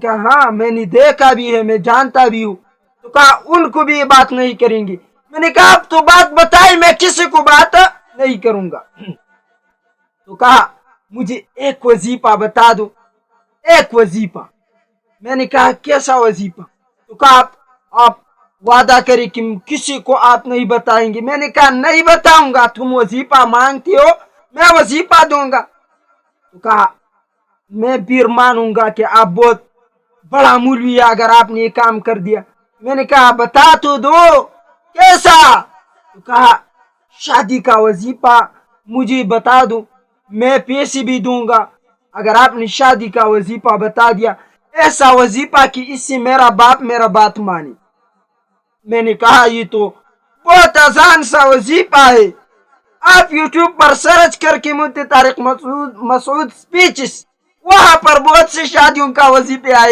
کہا ہاں میں نے دیکھا بھی ہے، میں جانتا بھی ہوں. تو کہا ان کو بھی یہ بات نہیں کریں گے. میں نے کہا اب تو بات بتائی، میں کسی کو بات نہیں کروں گا. تو کہا مجھے ایک وظیفہ بتا دو، ایک وظیفہ. میں نے کہا کیسا وظیفہ؟ تو کہا آپ وعدہ کرے کہ کسی کو آپ نہیں بتائیں گے. میں نے کہا نہیں بتاؤں گا، تم وظیفہ مانگتی ہو میں وظیفہ دوں گا. تو کہا میں پھر مانوں گا کہ آپ بہت بڑا مولوی ہے اگر آپ نے یہ کام کر دیا. میں نے کہا بتا تو دو کیسا؟ تو کہا شادی کا وظیفہ مجھے بتا دو، میں پیسے بھی دوں گا اگر آپ نے شادی کا وظیفہ بتا دیا، ایسا وظیفہ کہ اس سے میرا بات مانے. میں نے کہا یہ تو بہت آسان سا وظیفہ ہے، آپ یوٹیوب پر سرچ کر کے مفتی طارق مسعود اسپیچز، وہاں پر بہت سی شادیوں کا وظیفہ آئے.